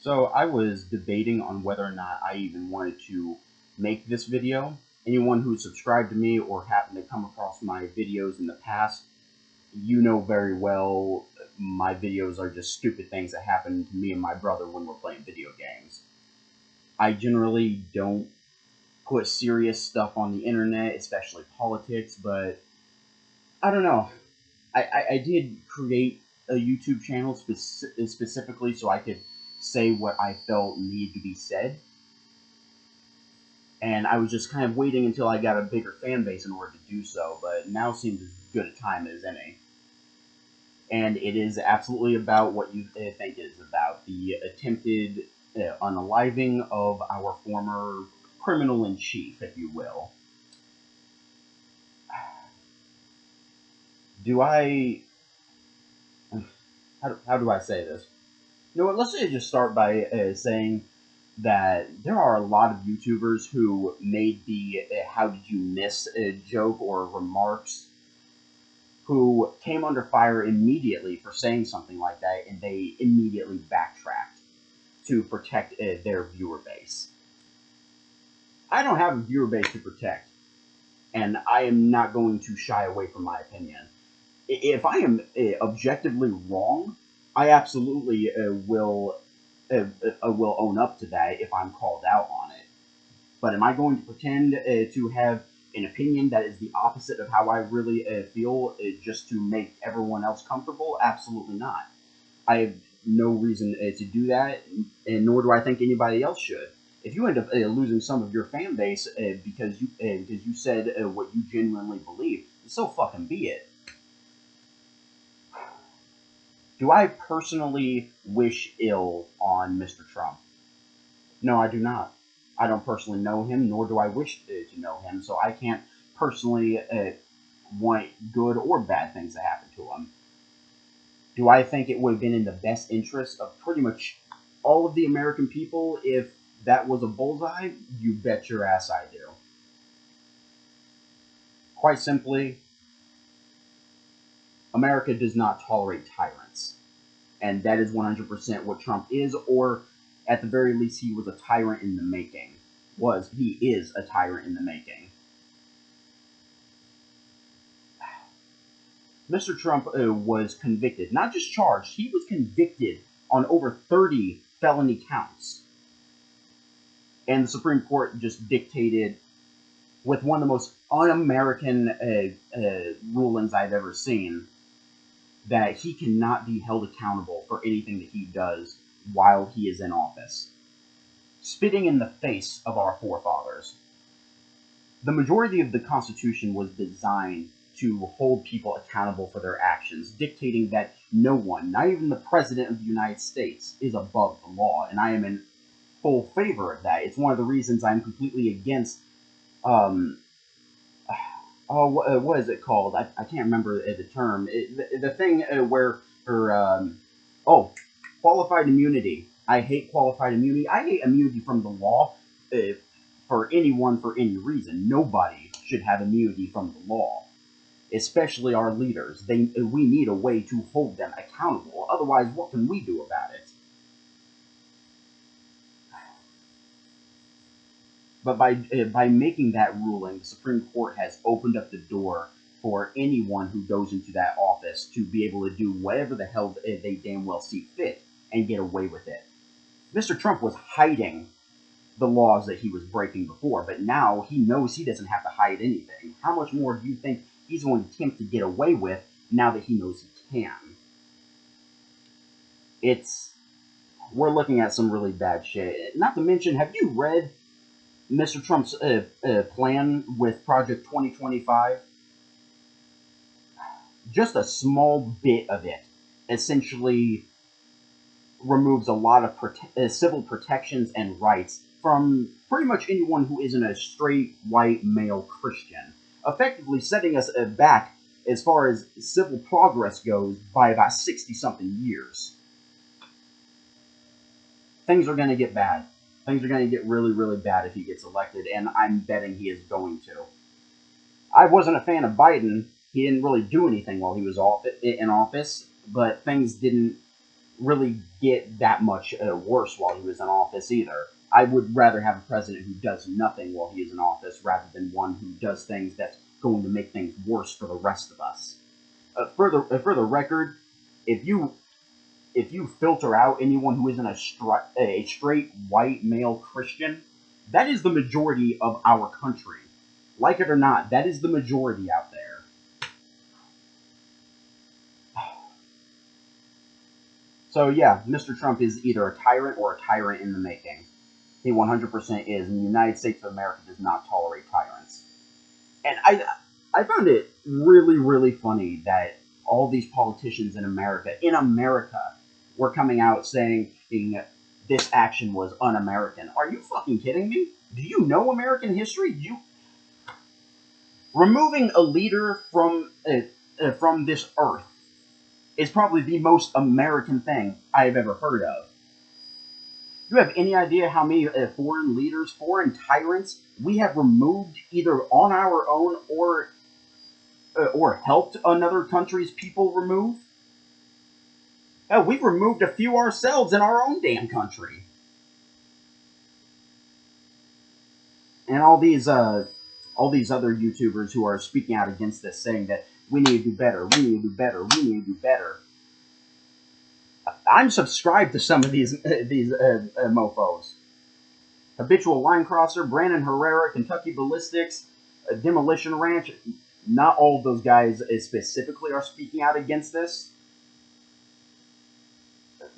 So I was debating on whether or not I even wanted to make this video. Anyone who subscribed to me or happened to come across my videos in the past, you know very well my videos are just stupid things that happen to me and my brother when we're playing video games. I generally don't put serious stuff on the internet, especially politics, but I don't know. I did create a YouTube channel specifically so I could say what I felt needed to be said, and I was just kind of waiting until I got a bigger fan base in order to do so, but now seems as good a time as any. And it is absolutely about what you think it is about, the attempted unaliving of our former criminal-in-chief, if you will. Do I... how do I say this? You know what, let's just start by saying that there are a lot of YouTubers who made the how did you miss joke or remarks who came under fire immediately for saying something like that, and they immediately backtracked to protect their viewer base. I don't have a viewer base to protect, and I am not going to shy away from my opinion. If I am objectively wrong, I absolutely will own up to that if I'm called out on it. But am I going to pretend to have an opinion that is the opposite of how I really feel just to make everyone else comfortable? Absolutely not. I have no reason to do that, and nor do I think anybody else should. If you end up losing some of your fan base because you said what you genuinely believe, so fucking be it. Do I personally wish ill on Mr. Trump? No, I do not. I don't personally know him, nor do I wish to know him, so I can't personally want good or bad things to happen to him. Do I think it would have been in the best interest of pretty much all of the American people if that was a bullseye? You bet your ass I do. Quite simply, America does not tolerate tyrants. And that is 100% what Trump is, or at the very least, he was a tyrant in the making. He is a tyrant in the making. Mr. Trump was convicted, not just charged, he was convicted on over 30 felony counts. And the Supreme Court just dictated, with one of the most un-American rulings I've ever seen, that he cannot be held accountable for anything that he does while he is in office. Spitting in the face of our forefathers. The majority of the Constitution was designed to hold people accountable for their actions, dictating that no one, not even the President of the United States, is above the law, and I am in full favor of that. It's one of the reasons I'm completely against, what is it called? I can't remember the term. The thing where, qualified immunity. I hate qualified immunity. I hate immunity from the law for anyone for any reason. Nobody should have immunity from the law, especially our leaders. We need a way to hold them accountable. Otherwise, what can we do about it? But by making that ruling, the Supreme Court has opened up the door for anyone who goes into that office to be able to do whatever the hell they damn well see fit and get away with it. Mr. Trump was hiding the laws that he was breaking before, but now he knows he doesn't have to hide anything. How much more do you think he's going to attempt to get away with now that he knows he can? We're looking at some really bad shit. Not to mention, have you read Mr. Trump's plan with Project 2025? Just a small bit of it essentially removes a lot of civil protections and rights from pretty much anyone who isn't a straight, white, male Christian, effectively setting us back as far as civil progress goes by about 60-something years. Things are going to get bad. Things are going to get really, really bad if he gets elected, and I'm betting he is going to. I wasn't a fan of Biden. He didn't really do anything while he was in office, but things didn't really get that much worse while he was in office either. I would rather have a president who does nothing while he is in office rather than one who does things that's going to make things worse for the rest of us. For the record, if you filter out anyone who isn't a straight white male Christian, that is the majority of our country. Like it or not, that is the majority out there. So yeah, Mr. Trump is either a tyrant or a tyrant in the making. He 100% is, and the United States of America does not tolerate tyrants. And I found it really, really funny that all these politicians in America, were coming out saying this action was un-American. Are you fucking kidding me? Do you know American history? Removing a leader from this earth is probably the most American thing I have ever heard of. Do you have any idea how many foreign leaders, foreign tyrants we have removed either on our own or helped another country's people remove? Hell, we've removed a few ourselves in our own damn country. And all these other YouTubers who are speaking out against this, saying that we need to do better, we need to do better, we need to do better. I'm subscribed to some of these mofos. Habitual Line Crosser, Brandon Herrera, Kentucky Ballistics, Demolition Ranch. Not all of those guys specifically are speaking out against this,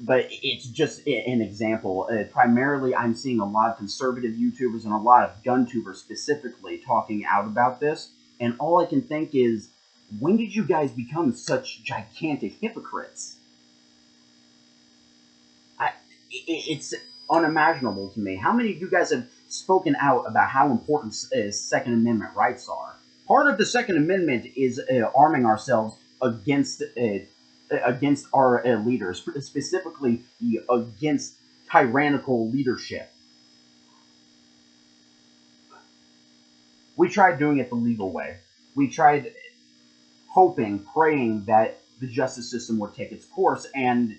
but it's just an example. Primarily, I'm seeing a lot of conservative YouTubers and a lot of gun tubers specifically talking out about this, and all I can think is, when did you guys become such gigantic hypocrites? It's unimaginable to me. How many of you guys have spoken out about how important Second Amendment rights are? Part of the Second Amendment is arming ourselves against our leaders, specifically against tyrannical leadership. We tried doing it the legal way. We tried hoping, praying that the justice system would take its course, and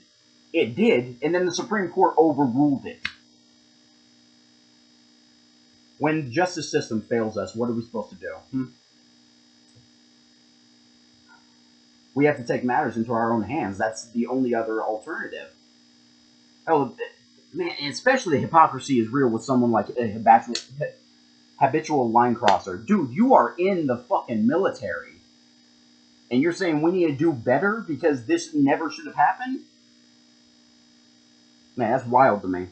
it did, and then the Supreme Court overruled it. When the justice system fails us, what are we supposed to do? We have to take matters into our own hands. That's the only other alternative. Oh, man, especially the hypocrisy is real with someone like a habitual line crosser. Dude, you are in the fucking military. And you're saying we need to do better because this never should have happened? Man, that's wild to me.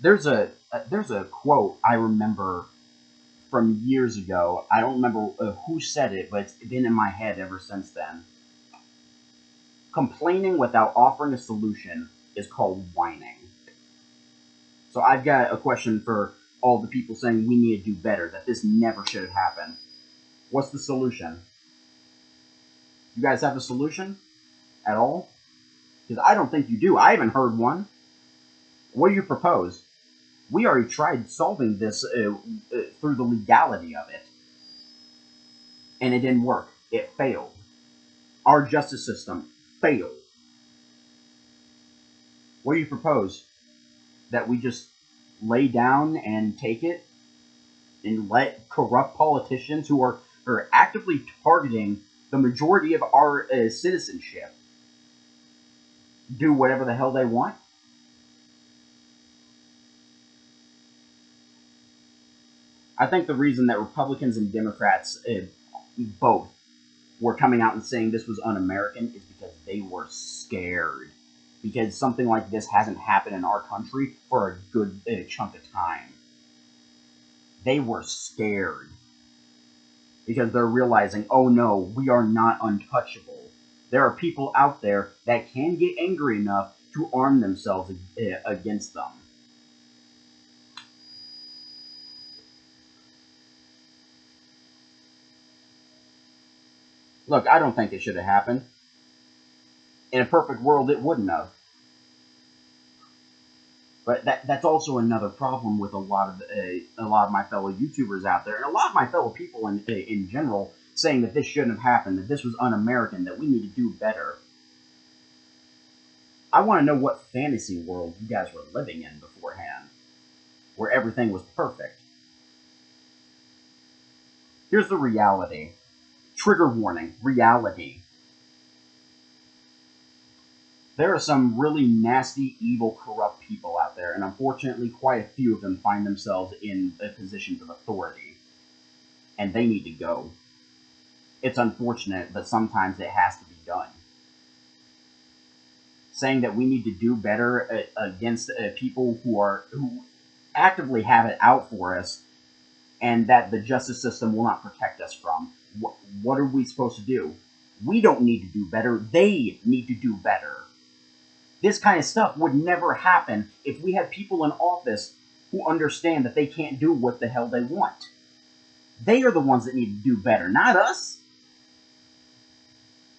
There's a quote I remember from years ago. I don't remember who said it, but it's been in my head ever since then. Complaining without offering a solution is called whining. So I've got a question for all the people saying we need to do better, that this never should have happened. What's the solution? You guys have a solution at all? Because I don't think you do. I haven't heard one. What do you propose? We already tried solving this through the legality of it. And it didn't work. It failed. Our justice system failed. What do you propose? That we just lay down and take it? And let corrupt politicians who are actively targeting the majority of our citizenship do whatever the hell they want? I think the reason that Republicans and Democrats both were coming out and saying this was un-American is because they were scared. Because something like this hasn't happened in our country for a good chunk of time. They were scared. Because they're realizing, oh no, we are not untouchable. There are people out there that can get angry enough to arm themselves against them. Look, I don't think it should have happened. In a perfect world, it wouldn't have. But that's also another problem with a lot of my fellow YouTubers out there, and a lot of my fellow people in general, saying that this shouldn't have happened, that this was un-American, that we need to do better. I want to know what fantasy world you guys were living in beforehand, where everything was perfect. Here's the reality. Trigger warning, reality. There are some really nasty, evil, corrupt people out there, and unfortunately, quite a few of them find themselves in positions of authority, and they need to go. It's unfortunate, but sometimes it has to be done. Saying that we need to do better against people who actively have it out for us, and that the justice system will not protect us from. What are we supposed to do? We don't need to do better. They need to do better. This kind of stuff would never happen if we had people in office who understand that they can't do what the hell they want. They are the ones that need to do better, not us.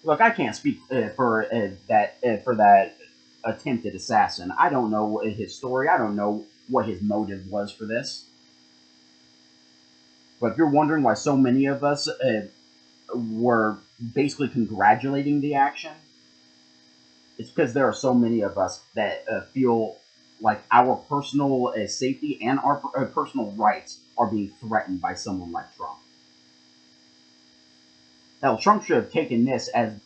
Look, I can't speak for that attempted assassin. I don't know his story. I don't know what his motive was for this. But if you're wondering why so many of us were basically congratulating the action, it's because there are so many of us that feel like our personal safety and our personal rights are being threatened by someone like Trump. Hell, Trump should have taken this as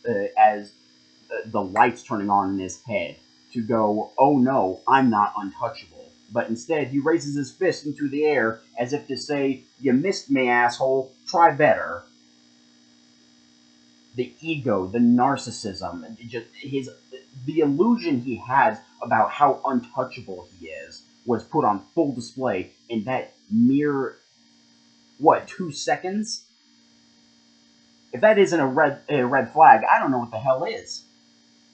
the lights turning on in his head to go, oh no, I'm not untouchable. But instead, he raises his fist into the air as if to say, you missed me, asshole, try better. The ego, the narcissism, just the illusion he has about how untouchable he is was put on full display in that mere, 2 seconds? If that isn't a red flag, I don't know what the hell is.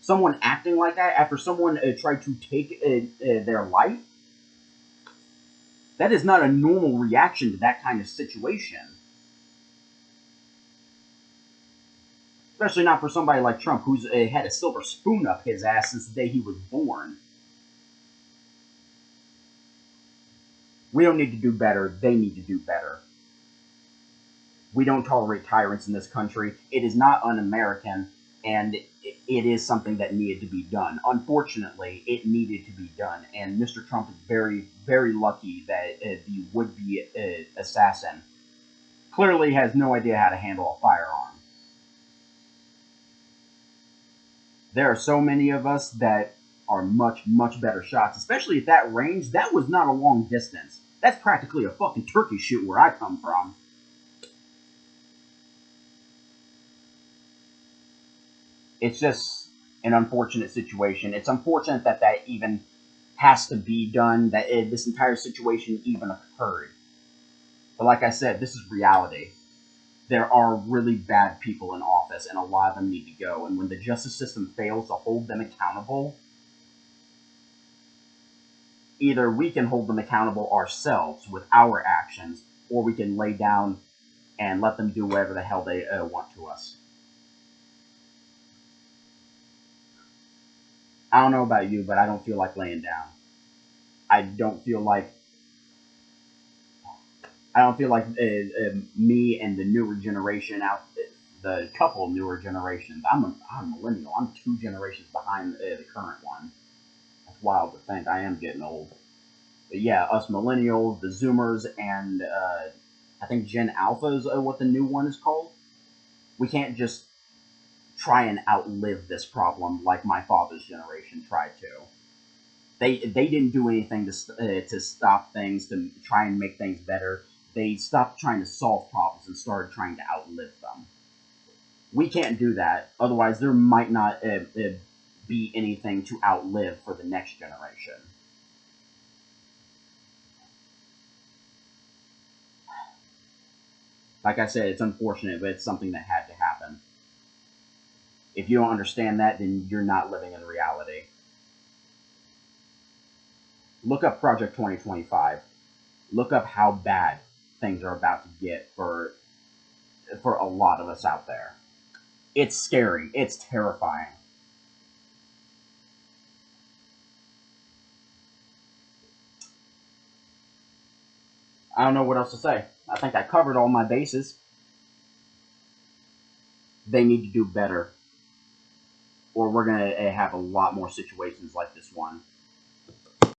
Someone acting like that after someone tried to take their life? That is not a normal reaction to that kind of situation. Especially not for somebody like Trump, who's had a silver spoon up his ass since the day he was born. We don't need to do better. They need to do better. We don't tolerate tyrants in this country. It is not un-American, and it is something that needed to be done. Unfortunately, it needed to be done, and Mr. Trump is very, very lucky that the would-be assassin clearly has no idea how to handle a firearm. There are so many of us that are much, much better shots, especially at that range. That was not a long distance. That's practically a fucking turkey shoot where I come from. It's just an unfortunate situation. It's unfortunate that that even has to be done, that this entire situation even occurred. But like I said, this is reality. There are really bad people in office, and a lot of them need to go. And when the justice system fails to hold them accountable, either we can hold them accountable ourselves with our actions, or we can lay down and let them do whatever the hell they want to us. I don't know about you, but I don't feel like laying down. I don't feel like me and the newer generation out, the couple newer generations. I'm a millennial. I'm 2 generations behind the current one. That's wild to think. I am getting old. But yeah, us millennials, the Zoomers, and I think Gen Alpha is what the new one is called. We can't just try and outlive this problem like my father's generation tried to. They didn't do anything to stop things, to try and make things better. They stopped trying to solve problems and started trying to outlive them. We can't do that, otherwise there might not be anything to outlive for the next generation. Like I said, it's unfortunate, but it's something that had to happen. If you don't understand that, then you're not living in reality. Look up Project 2025. Look up how bad things are about to get for a lot of us out there. It's scary. It's terrifying. I don't know what else to say. I think I covered all my bases. They need to do better. or we're going to have a lot more situations like this one.